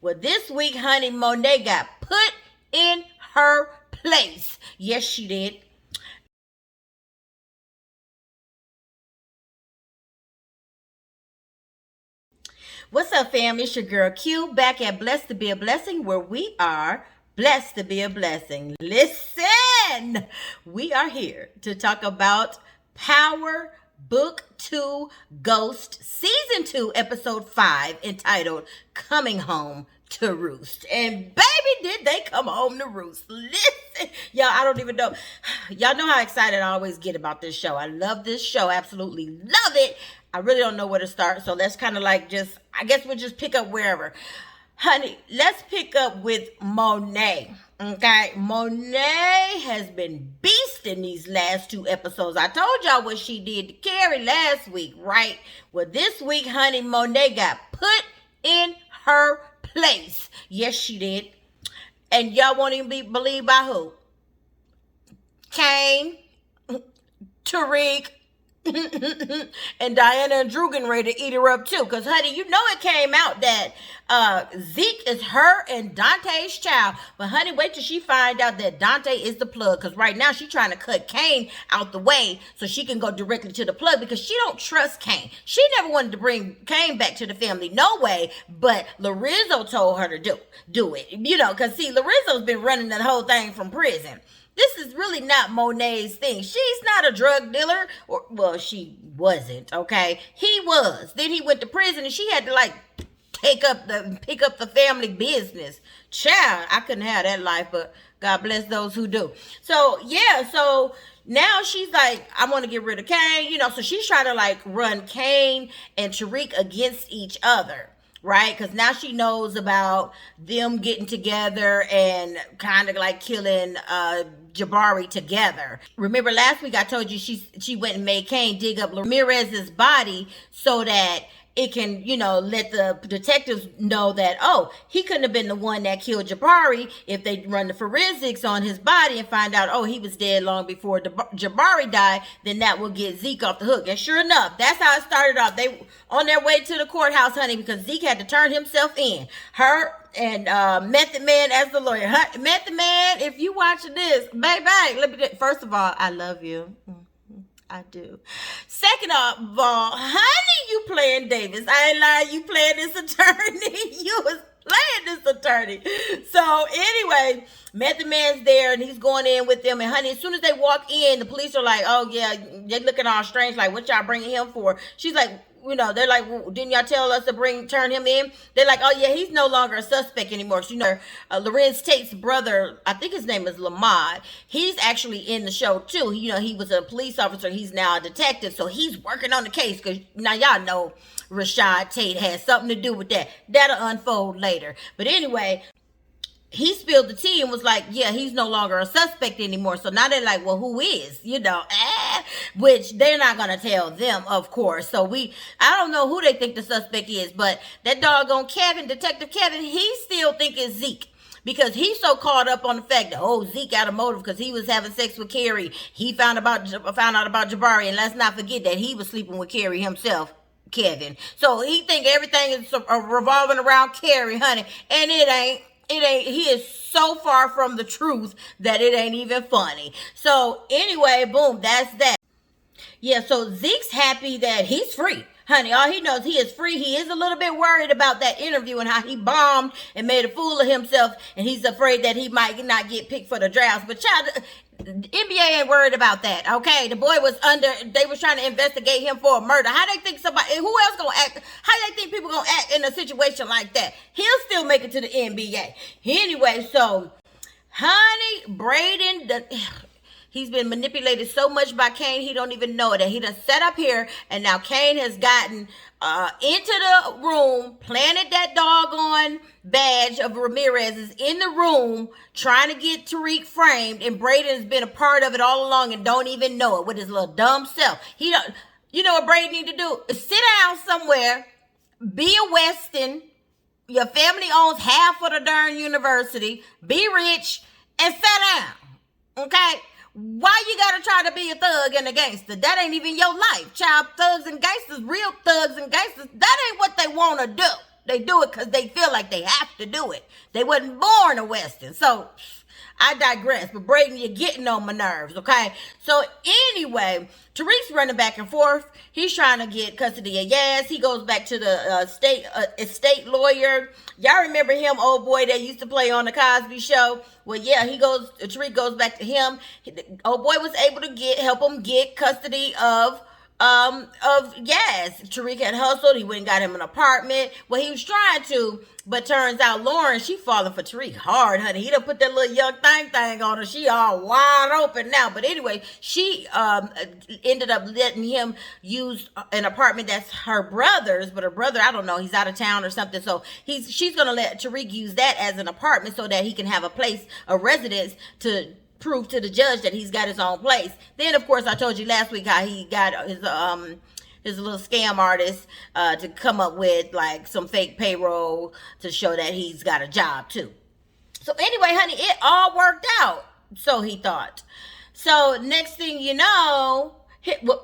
Well, this week, honey, Monet got put in her place. Yes, she did. What's up, fam? It's your girl Q back at Blessed to Be a Blessing, where we are blessed to be a blessing. Listen, we are here to talk about Power Book 2 Ghost Season 2, Episode 5, entitled Coming Home to Roost. And baby, did they come home to roost. Listen, y'all, I don't even know. Y'all know how excited I always get about this show. I love this show. Absolutely love it. I really don't know where to start. So let's kind of like just, I guess we'll just pick up wherever. Honey, let's pick up with Monet. Okay, Monet has been beasting these last two episodes. I told y'all what she did to Carrie last week, right? Well, this week, honey, Monet got put in her place. Yes, she did. And y'all won't even be believed by who? Kane, Tariq, and Diana and Drew getting ready to eat her up too. Because, honey, you know it came out that Zeke is her and Dante's child. But, honey, wait till she find out that Dante is the plug. Because right now she's trying to cut Kane out the way so she can go directly to the plug because she don't trust Kane. She never wanted to bring Kane back to the family. No way. But Lorenzo told her to do it. You know, because, see, Lorenzo's been running the whole thing from prison. This is really not Monet's thing. She's not a drug dealer. Or, well, she wasn't, okay? He was. Then he went to prison and she had to like pick up the family business. Child, I couldn't have that life, but God bless those who do. So, yeah, so now she's like, I want to get rid of Kane, you know, so she's trying to like run Kane and Tariq against each other. Right, because now she knows about them getting together and kind of like killing Jabari together. Remember last week I told you she went and made Kane dig up Ramirez's body so that it can, you know, let the detectives know that, oh, he couldn't have been the one that killed Jabari if they run the forensics on his body and find out, oh, he was dead long before Jabari died, then that will get Zeke off the hook. And sure enough, that's how it started off. They on their way to the courthouse, honey, because Zeke had to turn himself in. Her and Method Man as the lawyer. Method Man, if you watching this, baby, let me, first of all, I love you. I do. Second of all, honey, you playing Davis. I ain't lying, you playing this attorney. You was playing this attorney. So anyway, Method Man's there and he's going in with them. And honey, as soon as they walk in, the police are like, oh yeah, they're looking all strange, like what y'all bringing him for? She's like, you know, they're like, well, didn't y'all tell us to turn him in? They're like, oh yeah, he's no longer a suspect anymore. So, you know, Lorenz Tate's brother, I think his name is Lamont. He's actually in the show too. You know, he was a police officer. He's now a detective. So he's working on the case because now y'all know Rashad Tate has something to do with that. That'll unfold later. But anyway, he spilled the tea and was like, yeah, he's no longer a suspect anymore. So now they're like, well, who is? You know, which they're not going to tell them, of course. So I don't know who they think the suspect is, but that doggone Kevin, Detective Kevin, he still think it's Zeke. Because he's so caught up on the fact that, oh, Zeke got a motive because he was having sex with Carrie. He found out about Jabari. And let's not forget that he was sleeping with Carrie himself, Kevin. So he think everything is revolving around Carrie, honey. And it ain't. He is so far from the truth that it ain't even funny. So anyway, boom, that's that. Yeah, so Zeke's happy that he's free. Honey, all he knows, he is free. He is a little bit worried about that interview and how he bombed and made a fool of himself. And he's afraid that he might not get picked for the draft. But child, NBA ain't worried about that, okay? The boy was they was trying to investigate him for a murder. How they think who else gonna act? How they think people gonna act in a situation like that? He'll still make it to the NBA. Anyway, so, honey, Braden, he's been manipulated so much by Kane, he don't even know that. He done set up here, and now Kane has gotten into the room, planted that doggone badge of Ramirez's in the room, trying to get Tariq framed, and Braden has been a part of it all along and don't even know it with his little dumb self. He don't. You know what Braden need to do? Sit down somewhere, be a Weston. Your family owns half of the darn university. Be rich and sit down. Okay? Why you gotta try to be a thug and a gangster? That ain't even your life. Child, thugs and gangsters, real thugs and gangsters, that ain't what they wanna do. They do it because they feel like they have to do it. They wasn't born a Western. So I digress. But Braden, you're getting on my nerves, okay? So anyway, Tariq's running back and forth. He's trying to get custody of Yaz. He goes back to the estate lawyer. Y'all remember him, old boy that used to play on the Cosby Show? Well, yeah, Tariq goes back to him. Old boy was able to help him get custody of Yaz. Tariq had hustled. He went and got him an apartment. Well, he was trying to, but turns out Lauren, she falling for Tariq hard, honey. He done put that little young thing on her. She all wide open now. But anyway, she ended up letting him use an apartment that's her brother's, but her brother, I don't know, he's out of town or something. So she's gonna let Tariq use that as an apartment so that he can have a residence to prove to the judge that he's got his own place. Then, of course, I told you last week how he got his little scam artist to come up with like some fake payroll to show that he's got a job too. So anyway, honey, it all worked out. So he thought. So next thing you know,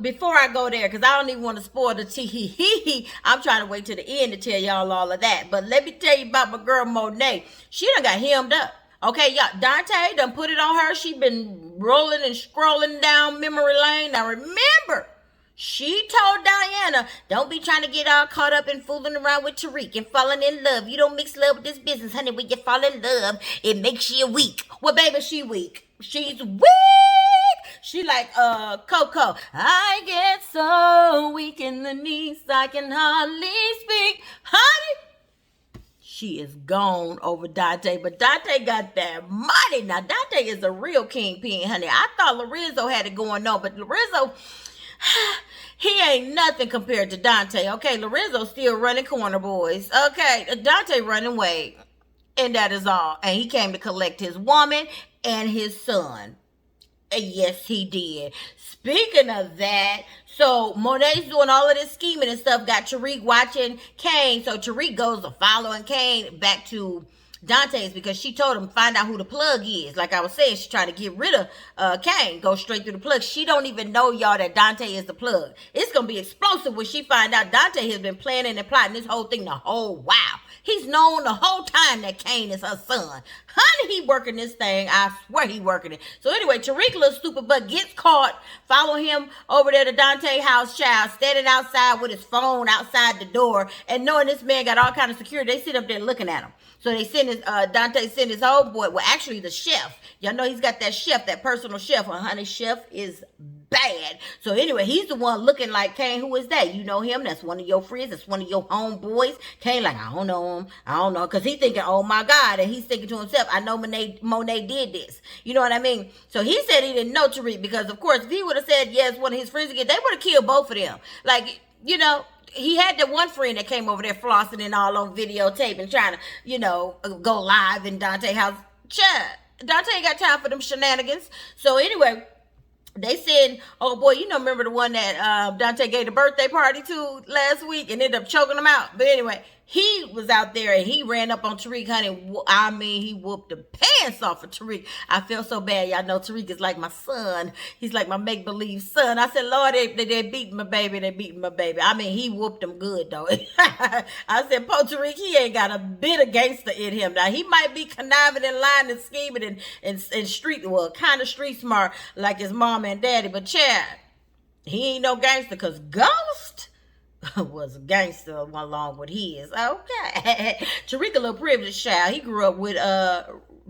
before I go there, because I don't even want to spoil the tea. I'm trying to wait till the end to tell y'all all of that. But let me tell you about my girl Monet. She done got hemmed up. Okay, yeah, Dante done put it on her. She been rolling and scrolling down memory lane. Now remember, she told Diana, don't be trying to get all caught up in fooling around with Tariq and falling in love. You don't mix love with this business, honey. When you fall in love, it makes you weak. Well, baby, she weak. She's weak. She like Coco. I get so weak in the knees, I can hardly speak. Honey, she is gone over Dante, but Dante got that money. Now, Dante is a real kingpin, honey. I thought Lorenzo had it going on, but Lorenzo, he ain't nothing compared to Dante, okay? Lorenzo still running corner, boys, okay? Dante running away, and that is all. And he came to collect his woman and his son. Yes, he did. Speaking of that, so Monet's doing all of this scheming and stuff, got Tariq watching Kane. So Tariq goes to following Kane back to Dante's because she told him find out who the plug is. Like I was saying, she's trying to get rid of Kane, go straight through the plug. She don't even know, y'all, that Dante is the plug. It's going to be explosive when she find out Dante has been planning and plotting this whole thing the whole while. He's known the whole time that Kane is her son. Honey, he working this thing. I swear he working it. So anyway, Tariq, little stupid butt, gets caught. Follow him over there to Dante's house, child, standing outside with his phone outside the door. And knowing this man got all kind of security, they sit up there looking at him. So they send Dante sent his old boy, well, actually the chef. Y'all know he's got that chef, that personal chef. Well, honey, chef is bad. So anyway, he's the one looking like, Kane, who is that? You know him? That's one of your friends. That's one of your homeboys. Kane like, I don't know him. I don't know. Because he's thinking, oh my God. And he's thinking to himself, I know Monet did this. You know what I mean? So he said he didn't know Tariq because, of course, if he would have said, yes, one of his friends again, they would have killed both of them. Like, you know, he had that one friend that came over there flossing and all on videotape and trying to, you know, go live in Dante's house. Dante ain't got time for them shenanigans. So anyway, they said, oh boy, you know, remember the one that Dante gave the birthday party to last week and ended up choking him out. But anyway, he was out there and he ran up on Tariq, honey. I mean, he whooped the pants off of Tariq. I feel so bad. Y'all know Tariq is like my son. He's like my make-believe son. I said, Lord, they beating my baby. They beating my baby. I mean, he whooped him good, though. I said, poor Tariq, he ain't got a bit of gangster in him. Now, he might be conniving and lying and scheming and street, well, kind of street smart like his mom and daddy. But, Chad, he ain't no gangster because Ghost was a gangster along with his. Okay. Tariq a little privileged child. He grew up with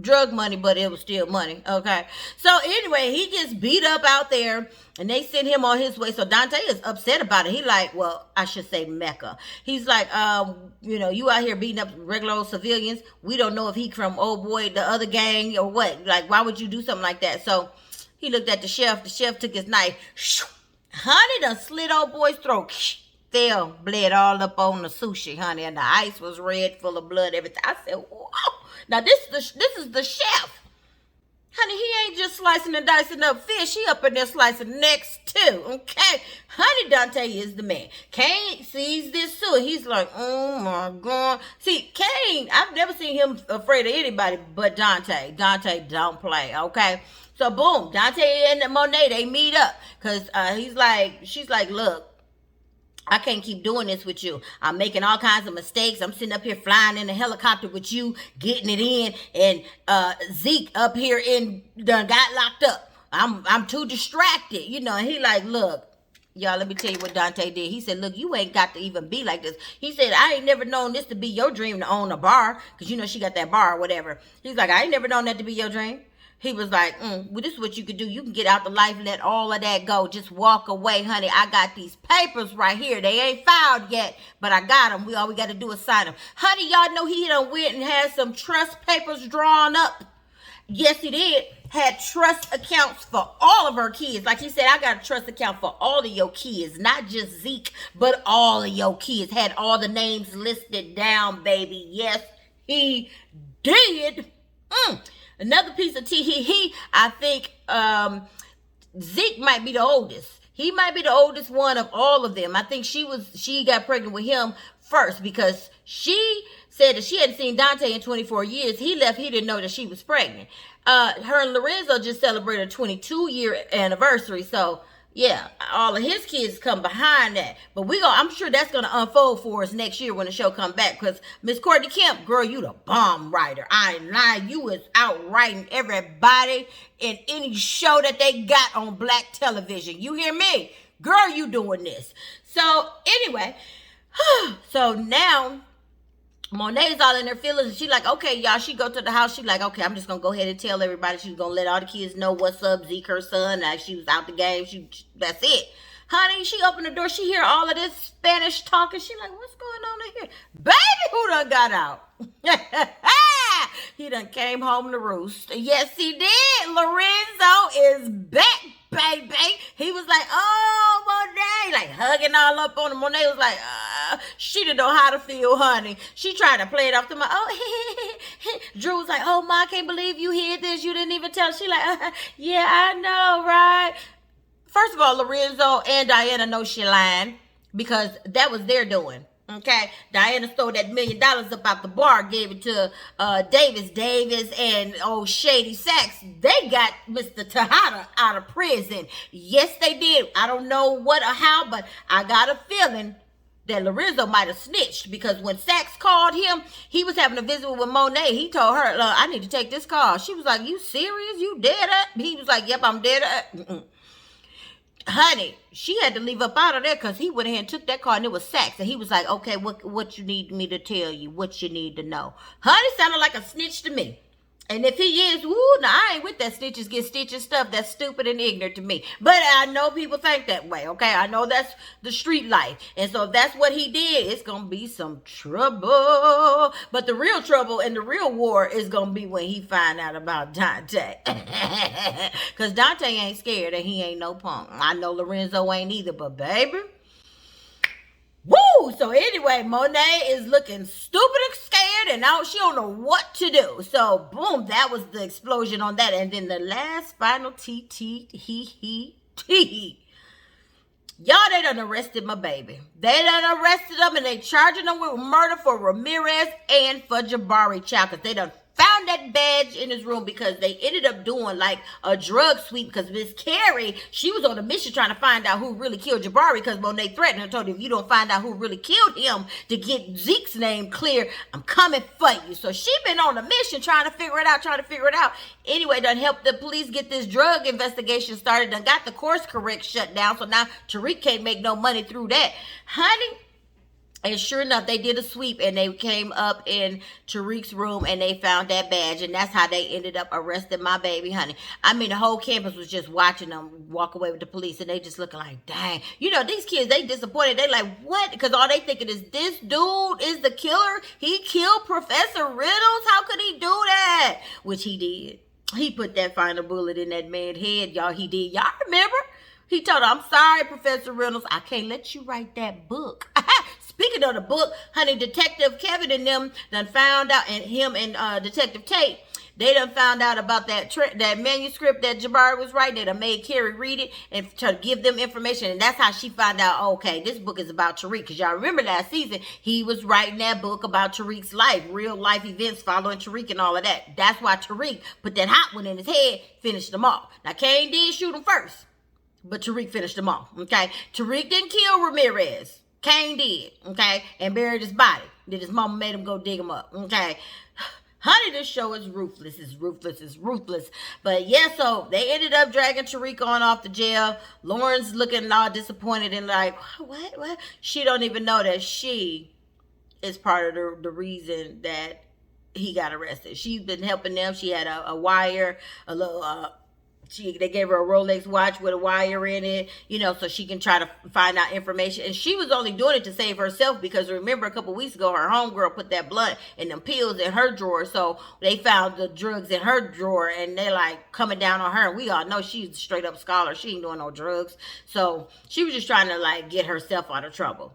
drug money, but it was still money. Okay. So anyway, he gets beat up out there and they send him on his way. So Dante is upset about it. He like, well, I should say Mecca. He's like, you know, you out here beating up regular old civilians. We don't know if he from old boy, the other gang or what. Like, why would you do something like that? So he looked at the chef. The chef took his knife. Honey done slit old boy's throat. Fell, bled all up on the sushi, honey, and the ice was red, full of blood, everything. I said, whoa. Now, this is the chef. Honey, he ain't just slicing and dicing up fish. He up in there slicing necks, too, okay? Honey, Dante is the man. Kane sees this, too, and he's like, oh, my God. See, Kane, I've never seen him afraid of anybody but Dante. Dante don't play, okay? So, boom, Dante and Monet, they meet up, because she's like, look, I can't keep doing this with you. I'm making all kinds of mistakes. I'm sitting up here flying in a helicopter with you, getting it in, and Zeke up here done got locked up. I'm too distracted, you know. And he like, look, y'all, let me tell you what Dante did. He said, look, you ain't got to even be like this. He said, I ain't never known this to be your dream to own a bar, because you know she got that bar or whatever. He's like, I ain't never known that to be your dream. He was like, well, this is what you could do. You can get out the life, let all of that go. Just walk away, honey. I got these papers right here. They ain't filed yet, but I got them. All we got to do is sign them. Honey, y'all know he done went and had some trust papers drawn up. Yes, he did. Had trust accounts for all of her kids. Like he said, I got a trust account for all of your kids. Not just Zeke, but all of your kids. Had all the names listed down, baby. Yes, he did. Another piece of tea. I think Zeke might be the oldest. He might be the oldest one of all of them. I think she got pregnant with him first, because she said that she hadn't seen Dante in 24 years. He left. He didn't know that she was pregnant. Her and Lorenzo just celebrated a 22-year anniversary. So yeah, all of his kids come behind that. But I'm sure that's gonna unfold for us next year when the show come back. Because Miss Courtney Kemp, girl, you the bomb writer. I ain't lying. You was out writing everybody in any show that they got on black television. You hear me? Girl, you doing this. So anyway, so now Monet's all in her feelings, and she like, okay, y'all. She go to the house. She like, okay, I'm just gonna go ahead and tell everybody. She's gonna let all the kids know what's up. Zeke, her son, like she was out the game. That's it, honey. She opened the door. She hear all of this Spanish talking. She like, what's going on in here, baby? Who done got out? He done came home to roost. Yes, he did. Lorenzo is back, baby. He was like, oh, Monet, like hugging all up on him. Monet was like, she didn't know how to feel, honey. She tried to play it off to my, Drew was like, oh, Ma, I can't believe you heard this. You didn't even tell. She like, yeah, I know, right? First of all, Lorenzo and Diana know she lying, because that was their doing. Okay, Diana stole that $1 million up out the bar, gave it to Davis and old Shady Sachs. They got Mr. Tejada out of prison. Yes, they did. I don't know what or how, but I got a feeling that Lorenzo might have snitched, because when Sachs called him, he was having a visit with Monet. He told her, I need to take this call. She was like, you serious? You dead up? He was like, yep, I'm dead up. Honey, she had to leave up out of there, because he went ahead and took that car, and it was Sachs. And he was like, okay, what you need me to tell you? What you need to know? Honey sounded like a snitch to me. And if he is, now I ain't with that snitches get stitches stuff. That's stupid and ignorant to me. But I know people think that way, okay? I know that's the street life. And so if that's what he did, it's going to be some trouble. But the real trouble and the real war is going to be when he find out about Dante. Because Dante ain't scared and he ain't no punk. I know Lorenzo ain't either, but baby. Woo! So anyway, Monet is looking stupid and scared, and now she don't know what to do. So boom, that was the explosion on that. And then the last final y'all, they done arrested my baby. They done arrested him, and they charging him with murder for Ramirez and for Jabari Chow, because they done found that badge in his room, because they ended up doing like a drug sweep, because Miss Carrie, she was on a mission trying to find out who really killed Jabari, because Monet threatened her and told her, if you don't find out who really killed him to get Zeke's name clear, I'm coming for you. So she been on a mission trying to figure it out. Anyway, done helped the police get this drug investigation started, done got the course correct shut down, so now Tariq can't make no money through that. Honey, and sure enough, they did a sweep, and they came up in Tariq's room, and they found that badge, and that's how they ended up arresting my baby, honey. I mean, the whole campus was just watching them walk away with the police, and they just looking like, dang. You know, these kids, they disappointed. They like, what? Because all they thinking is, this dude is the killer. He killed Professor Riddles. How could he do that? Which he did. He put that final bullet in that man's head, y'all. He did. Y'all remember? He told her, I'm sorry, Professor Reynolds. I can't let you write that book. Speaking of the book, honey, Detective Kevin and them done found out, and him and Detective Tate, they done found out about that manuscript that Jabari was writing. They done made Carrie read it and to give them information. And that's how she found out, okay, this book is about Tariq. Because y'all remember last season, he was writing that book about Tariq's life, real life events following Tariq and all of that. That's why Tariq put that hot one in his head, finished them off. Now, Kane did shoot him first, but Tariq finished them off, okay? Tariq didn't kill Ramirez. Cain did, okay, and buried his body. Then his mama made him go dig him up, okay. Honey, this show is ruthless. It's ruthless. It's ruthless. But yeah, so they ended up dragging Tariq on off the jail. Lauren's looking all disappointed and like, what? She don't even know that she is part of the reason that he got arrested. She's been helping them. She had a wire, a little they gave her a Rolex watch with a wire in it, so she can try to find out information. And she was only doing it to save herself because remember a couple weeks ago her homegirl put that blunt and them pills in her drawer, so they found the drugs in her drawer and they're like coming down on her. And we all know she's a straight up scholar. She ain't doing no drugs, so she was just trying to like get herself out of trouble.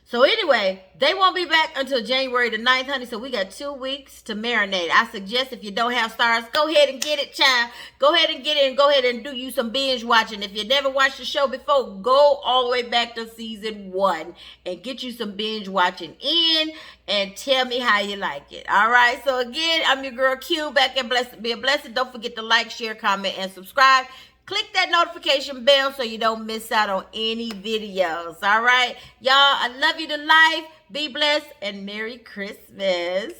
So anyway, they won't be back until January the 9th, honey. So we got 2 weeks to marinate. I suggest if you don't have STARZ, go ahead and get it, child. Go ahead and get it and go ahead and do you some binge watching. If you never watched the show before, go all the way back to season 1 and get you some binge watching in and tell me how you like it. All right. So again, I'm your girl Q. Back and blessed. Be a blessing. Don't forget to like, share, comment, and subscribe. Click that notification bell so you don't miss out on any videos. All right. Y'all, I love you to life. Be blessed and Merry Christmas.